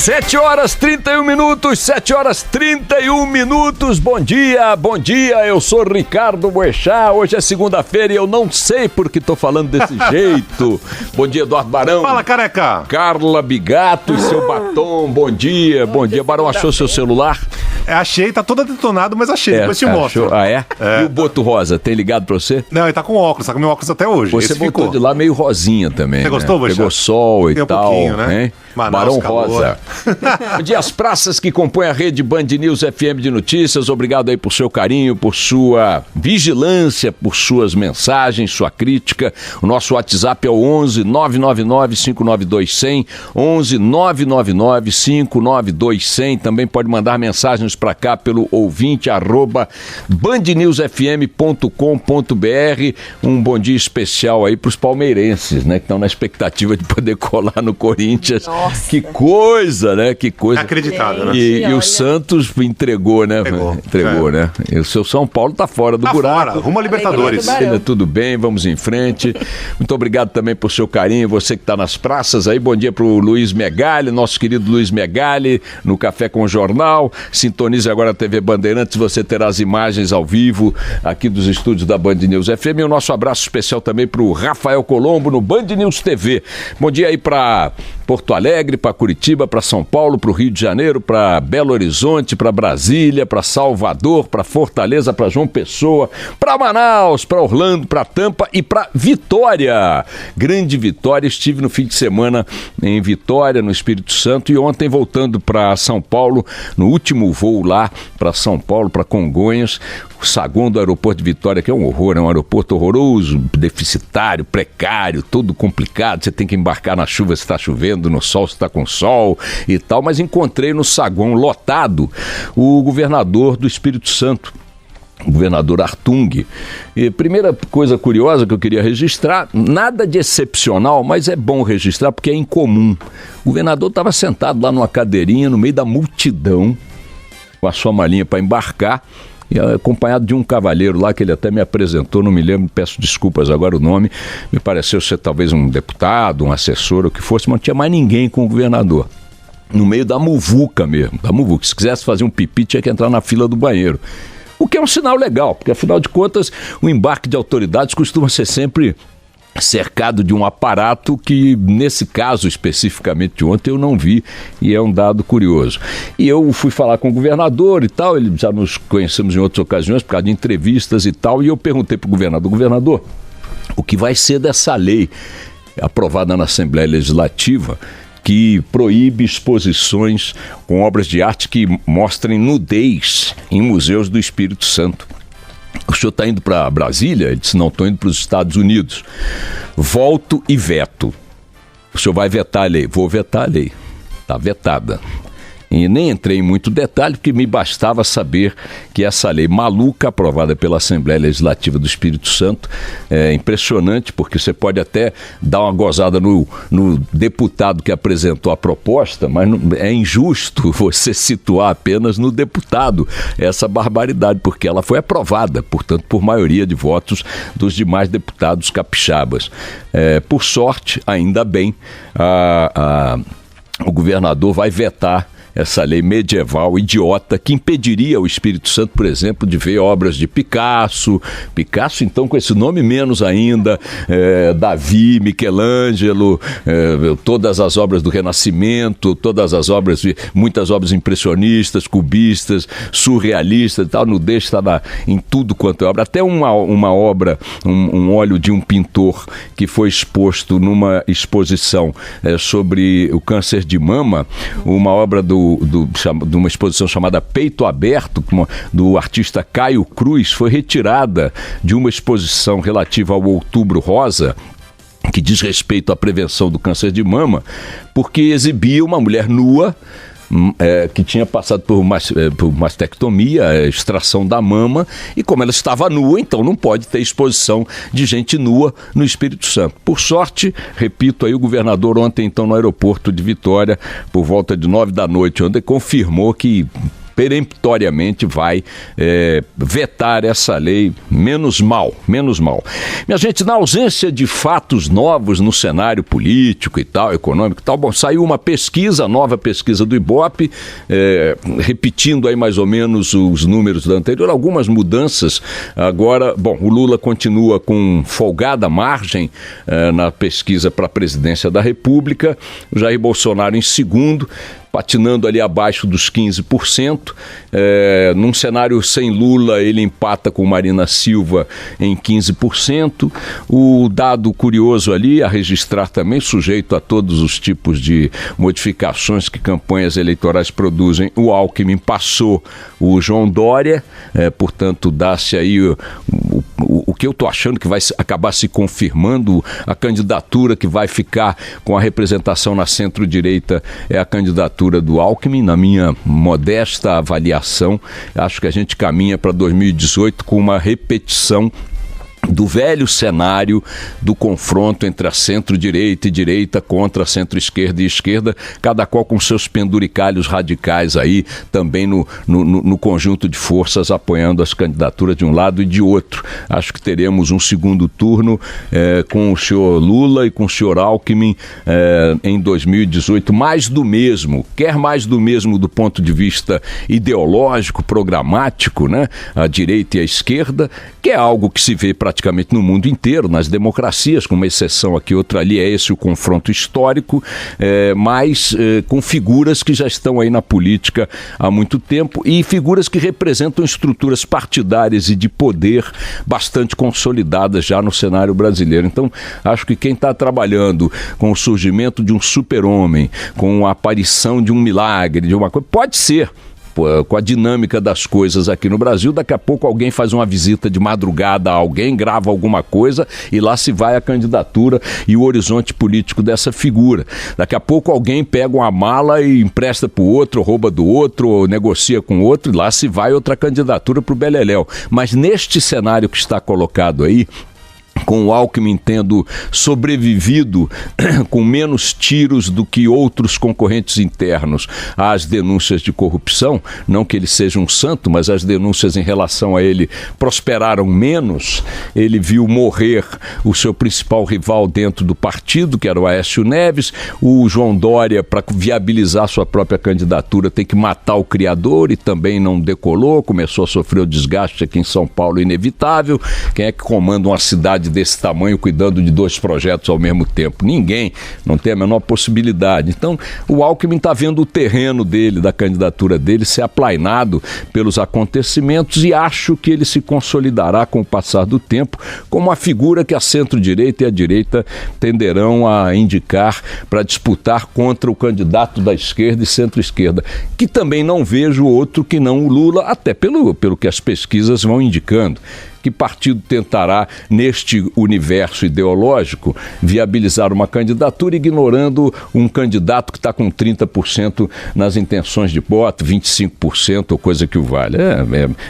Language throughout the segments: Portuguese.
7 horas 31 minutos, bom dia, eu sou Ricardo Boechat, hoje é segunda-feira e eu não sei por que tô falando desse jeito. Bom dia, Eduardo Barão. Fala, careca. Carla Bigato e seu batom, bom dia. Barão, achou seu celular? Achei, tá todo detonado, mas achei, depois te mostro. Ah, é? E o Boto Rosa, tem ligado pra você? Não, ele tá com óculos, tá com meu óculos até hoje. Você voltou de lá meio rosinha também, Você gostou, Boechat? Pegou sol e tem tal, pouquinho, né? Hein? Manaus, Barão calor. Rosa. Bom dia, as praças que compõem a rede Band News FM de notícias, obrigado aí por seu carinho, por sua vigilância, por suas mensagens, sua crítica. O nosso WhatsApp é o 11 999 592 100, 11 999 592 100. Também pode mandar mensagens para cá pelo ouvinte @bandnewsfm.com.br. Um bom dia especial aí para os palmeirenses, né, que estão na expectativa de poder colar no Corinthians. Nossa. Que coisa, né? Que coisa. Acreditado, né? E o Santos entregou, né? Entregou, né? E o seu São Paulo tá fora do buraco. Fora, rumo a Libertadores. Tudo bem, vamos em frente. Muito obrigado também por seu carinho, você que está nas praças aí. Bom dia pro Luiz Megali, nosso querido Luiz Megali, no Café com o Jornal. Sintonize agora a TV Bandeirantes, você terá as imagens ao vivo aqui dos estúdios da Band News FM. E o nosso abraço especial também pro Rafael Colombo no Band News TV. Bom dia aí para Porto Alegre, para Curitiba, para São Paulo, para o Rio de Janeiro, para Belo Horizonte, para Brasília, para Salvador, para Fortaleza, para João Pessoa, para Manaus, para Orlando, para Tampa e para Vitória. Grande Vitória, estive no fim de semana em Vitória, no Espírito Santo, e ontem voltando para São Paulo, no último voo lá para São Paulo, para Congonhas, o saguão do aeroporto de Vitória, que é um horror, é um aeroporto horroroso, deficitário, precário, todo complicado, você tem que embarcar na chuva se está chovendo, no sol se está com sol e tal, mas encontrei no saguão lotado o governador do Espírito Santo, o governador Artung. E primeira coisa curiosa que eu queria registrar, nada de excepcional, mas é bom registrar porque é incomum. O governador estava sentado lá numa cadeirinha no meio da multidão, com a sua malinha para embarcar, e acompanhado de um cavalheiro lá que ele até me apresentou, não me lembro, peço desculpas agora o nome, me pareceu ser talvez um deputado, um assessor, o que fosse, mas não tinha mais ninguém com o governador. No meio da muvuca mesmo, da muvuca. Se quisesse fazer um pipi, tinha que entrar na fila do banheiro. O que é um sinal legal, porque afinal de contas o embarque de autoridades costuma ser sempre cercado de um aparato que, nesse caso especificamente de ontem, eu não vi, e é um dado curioso. E eu fui falar com o governador e tal, ele já nos conhecemos em outras ocasiões por causa de entrevistas e tal, e eu perguntei para o governador, o que vai ser dessa lei aprovada na Assembleia Legislativa que proíbe exposições com obras de arte que mostrem nudez em museus do Espírito Santo. O senhor está indo para Brasília? Ele disse, não, estou indo para os Estados Unidos. Volto e veto. O senhor vai vetar a lei? Vou vetar a lei. Está vetada. E nem entrei em muito detalhe, porque me bastava saber que essa lei maluca, aprovada pela Assembleia Legislativa do Espírito Santo, é impressionante, porque você pode até dar uma gozada no deputado que apresentou a proposta, mas é injusto você situar apenas no deputado essa barbaridade, porque ela foi aprovada, portanto, por maioria de votos dos demais deputados capixabas. Por sorte, ainda bem, o governador vai vetar essa lei medieval idiota que impediria o Espírito Santo, por exemplo, de ver obras de Picasso, então com esse nome menos ainda, Davi, Michelangelo, todas as obras do Renascimento, todas as obras, muitas obras impressionistas, cubistas, surrealistas e tal, nudez está em tudo quanto é obra, até uma obra, um óleo de um pintor que foi exposto numa exposição sobre o câncer de mama, uma obra de uma exposição chamada Peito Aberto, do artista Caio Cruz, foi retirada de uma exposição relativa ao Outubro Rosa, que diz respeito à prevenção do câncer de mama, porque exibia uma mulher nua, que tinha passado por mastectomia, extração da mama, e como ela estava nua, então não pode ter exposição de gente nua no Espírito Santo. Por sorte, repito aí, o governador ontem então no aeroporto de Vitória, por volta de 9 da noite, onde confirmou que peremptoriamente vai vetar essa lei, menos mal. Minha gente, na ausência de fatos novos no cenário político e tal, econômico e tal, bom, saiu uma pesquisa, nova pesquisa do Ibope, repetindo aí mais ou menos os números da anterior, algumas mudanças. Agora, bom, o Lula continua com folgada margem na pesquisa para a presidência da República, o Jair Bolsonaro em segundo, patinando ali abaixo dos 15%. Num cenário sem Lula, ele empata com Marina Silva em 15%. O dado curioso ali, a registrar também, sujeito a todos os tipos de modificações que campanhas eleitorais produzem, o Alckmin passou o João Dória, portanto, dá-se aí o que eu estou achando que vai acabar se confirmando, a candidatura que vai ficar com a representação na centro-direita é a candidatura do Alckmin. Na minha modesta avaliação, acho que a gente caminha para 2018 com uma repetição do velho cenário do confronto entre a centro-direita e direita contra a centro-esquerda e esquerda, cada qual com seus penduricalhos radicais aí, também no conjunto de forças apoiando as candidaturas de um lado e de outro. Acho que teremos um segundo turno com o senhor Lula e com o senhor Alckmin em 2018, mais do mesmo, quer mais do mesmo do ponto de vista ideológico, programático, né? A direita e a esquerda, que é algo que se vê praticamente no mundo inteiro, nas democracias, com uma exceção aqui, outra ali, é esse o confronto histórico, mas com figuras que já estão aí na política há muito tempo e figuras que representam estruturas partidárias e de poder bastante consolidadas já no cenário brasileiro. Então, acho que quem está trabalhando com o surgimento de um super-homem, com a aparição de um milagre, de uma coisa, pode ser, com a dinâmica das coisas aqui no Brasil, daqui a pouco alguém faz uma visita de madrugada a alguém, grava alguma coisa e lá se vai a candidatura e o horizonte político dessa figura. Daqui a pouco alguém pega uma mala e empresta para o outro, rouba do outro, ou negocia com o outro e lá se vai outra candidatura para o beleléu. Mas neste cenário que está colocado aí, com o Alckmin tendo sobrevivido com menos tiros do que outros concorrentes internos às denúncias de corrupção, não que ele seja um santo, mas as denúncias em relação a ele prosperaram menos. Ele viu morrer o seu principal rival dentro do partido, que era o Aécio Neves. O João Dória, para viabilizar sua própria candidatura, tem que matar o criador e também não decolou, começou a sofrer o desgaste aqui em São Paulo inevitável. Quem é que comanda uma cidade desse tamanho cuidando de dois projetos ao mesmo tempo? Ninguém, não tem a menor possibilidade. Então o Alckmin está vendo o terreno dele, da candidatura dele, ser aplainado pelos acontecimentos e acho que ele se consolidará com o passar do tempo como a figura que a centro-direita e a direita tenderão a indicar para disputar contra o candidato da esquerda e centro-esquerda, que também não vejo outro que não o Lula, até pelo que as pesquisas vão indicando. Que partido tentará, neste universo ideológico, viabilizar uma candidatura ignorando um candidato que está com 30% nas intenções de voto, 25% ou coisa que o vale?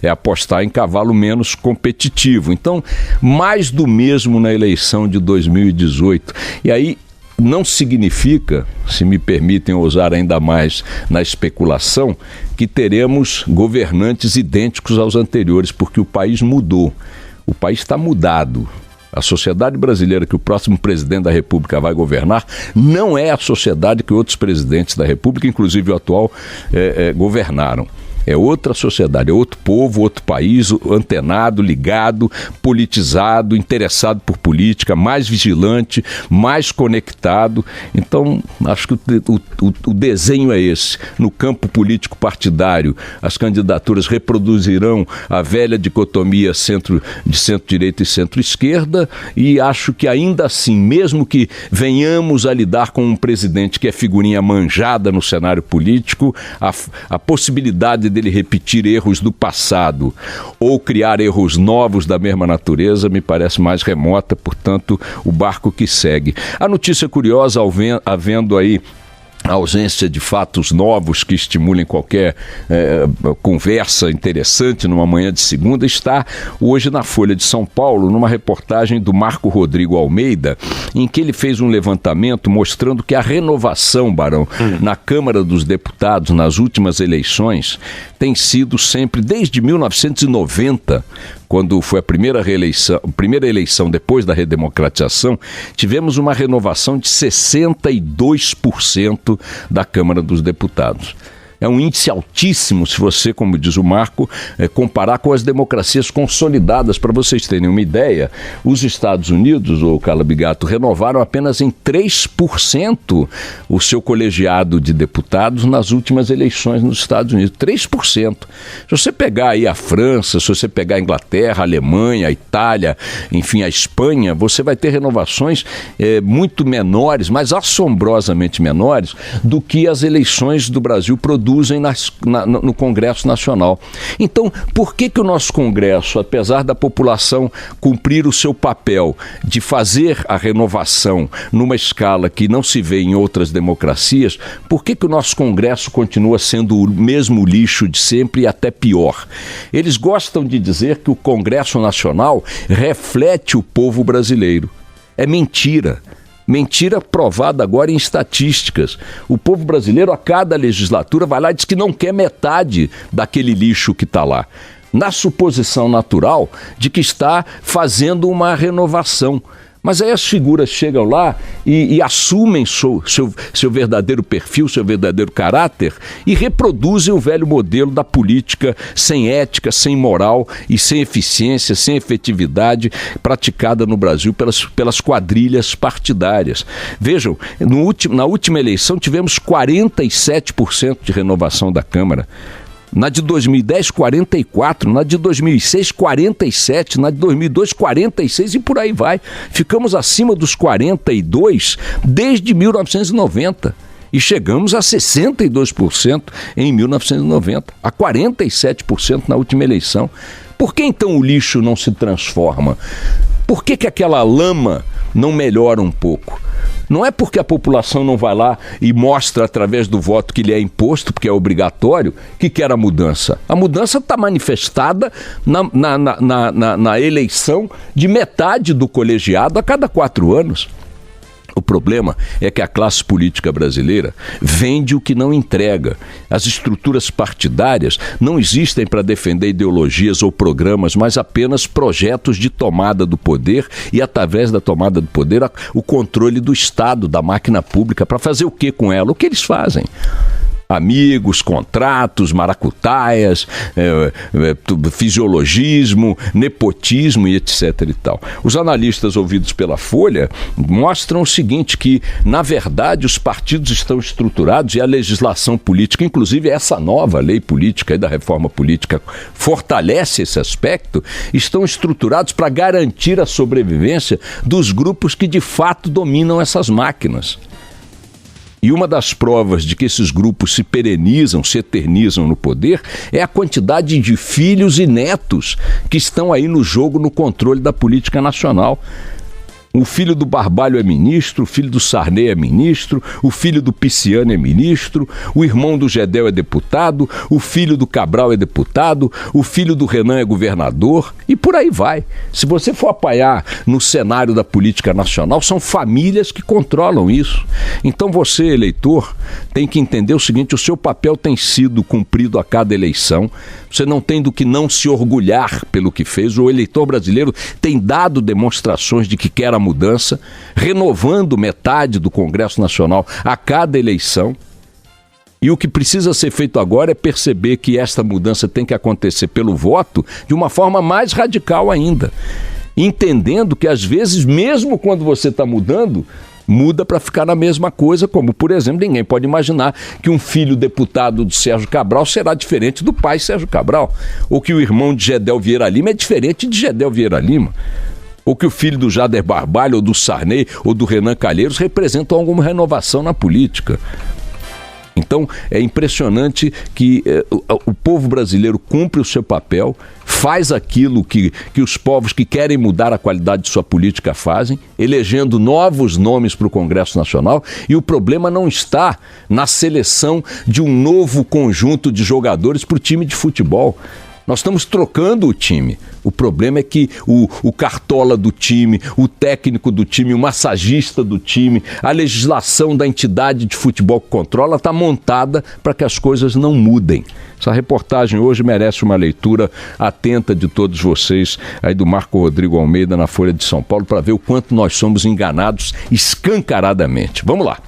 É apostar em cavalo menos competitivo. Então, mais do mesmo na eleição de 2018. E aí, não significa, se me permitem ousar ainda mais na especulação, que teremos governantes idênticos aos anteriores, porque o país mudou. O país está mudado. A sociedade brasileira que o próximo presidente da República vai governar não é a sociedade que outros presidentes da República, inclusive o atual, governaram. É outra sociedade, é outro povo, outro país, antenado, ligado, politizado, interessado por política, mais vigilante, mais conectado. Então, acho que o desenho é esse. No campo político partidário, as candidaturas reproduzirão a velha dicotomia de centro-direita e centro-esquerda e acho que ainda assim, mesmo que venhamos a lidar com um presidente que é figurinha manjada no cenário político, a possibilidade dele repetir erros do passado ou criar erros novos da mesma natureza me parece mais remota, portanto, o barco que segue. A notícia curiosa, havendo aí a ausência de fatos novos que estimulem qualquer conversa interessante numa manhã de segunda, está hoje na Folha de São Paulo, numa reportagem do Marco Rodrigo Almeida, em que ele fez um levantamento mostrando que a renovação, Barão, na Câmara dos Deputados, nas últimas eleições, tem sido sempre, desde 1990, quando foi a primeira eleição depois da redemocratização, tivemos uma renovação de 62% da Câmara dos Deputados. É um índice altíssimo, se você, como diz o Marco, comparar com as democracias consolidadas. Para vocês terem uma ideia, os Estados Unidos, o Carla Bigato, renovaram apenas em 3% o seu colegiado de deputados nas últimas eleições nos Estados Unidos. 3%. Se você pegar aí a França, se você pegar a Inglaterra, a Alemanha, a Itália, enfim, a Espanha, você vai ter renovações muito menores, mas assombrosamente menores, do que as eleições do Brasil produzem no Congresso Nacional. Então, por que o nosso Congresso, apesar da população cumprir o seu papel de fazer a renovação numa escala que não se vê em outras democracias, por que o nosso Congresso continua sendo o mesmo lixo de sempre e até pior? Eles gostam de dizer que o Congresso Nacional reflete o povo brasileiro. É mentira. Mentira provada agora em estatísticas. O povo brasileiro, a cada legislatura, vai lá e diz que não quer metade daquele lixo que está lá, na suposição natural de que está fazendo uma renovação. Mas aí as figuras chegam lá e assumem seu verdadeiro perfil, seu verdadeiro caráter e reproduzem o velho modelo da política sem ética, sem moral e sem eficiência, sem efetividade praticada no Brasil pelas quadrilhas partidárias. Vejam, na última eleição tivemos 47% de renovação da Câmara. Na de 2010, 44%, na de 2006, 47%, na de 2002, 46% e por aí vai. Ficamos acima dos 42% desde 1990 e chegamos a 62% em 1990, a 47% na última eleição. Por que então o lixo não se transforma? Por que aquela lama não melhora um pouco? Não é porque a população não vai lá e mostra através do voto que lhe é imposto, porque é obrigatório, que quer a mudança. A mudança está manifestada na eleição de metade do colegiado a cada 4 anos. O problema é que a classe política brasileira vende o que não entrega. As estruturas partidárias não existem para defender ideologias ou programas, mas apenas projetos de tomada do poder e, através da tomada do poder, o controle do Estado, da máquina pública. Para fazer o que com ela? O que eles fazem? Amigos, contratos, maracutaias, fisiologismo, nepotismo e etc. e tal. Os analistas ouvidos pela Folha mostram o seguinte, que, na verdade, os partidos estão estruturados e a legislação política, inclusive essa nova lei política e da reforma política, fortalece esse aspecto, estão estruturados para garantir a sobrevivência dos grupos que, de fato, dominam essas máquinas. E uma das provas de que esses grupos se perenizam, se eternizam no poder, é a quantidade de filhos e netos que estão aí no jogo, no controle da política nacional. O filho do Barbalho é ministro, o filho do Sarney é ministro, o filho do Pisciani é ministro, o irmão do Gedel é deputado, o filho do Cabral é deputado, o filho do Renan é governador e por aí vai. Se você for apanhar no cenário da política nacional, são famílias que controlam isso. Então você, eleitor, tem que entender o seguinte, o seu papel tem sido cumprido a cada eleição, você não tem do que não se orgulhar pelo que fez, o eleitor brasileiro tem dado demonstrações de que quer a mudança, renovando metade do Congresso Nacional a cada eleição. E o que precisa ser feito agora é perceber que esta mudança tem que acontecer pelo voto de uma forma mais radical ainda. Entendendo que, às vezes, mesmo quando você está mudando, muda para ficar na mesma coisa, como, por exemplo, ninguém pode imaginar que um filho deputado de Sérgio Cabral será diferente do pai Sérgio Cabral, ou que o irmão de Gedel Vieira Lima é diferente de Gedel Vieira Lima, ou que o filho do Jader Barbalho, ou do Sarney, ou do Renan Calheiros representam alguma renovação na política. Então, é impressionante que o povo brasileiro cumpre o seu papel, faz aquilo que os povos que querem mudar a qualidade de sua política fazem, elegendo novos nomes para o Congresso Nacional, e o problema não está na seleção de um novo conjunto de jogadores para o time de futebol. Nós estamos trocando o time. O problema é que o cartola do time, o técnico do time, o massagista do time, a legislação da entidade de futebol que controla está montada para que as coisas não mudem. Essa reportagem hoje merece uma leitura atenta de todos vocês, aí do Marco Rodrigo Almeida na Folha de São Paulo, para ver o quanto nós somos enganados escancaradamente. Vamos lá.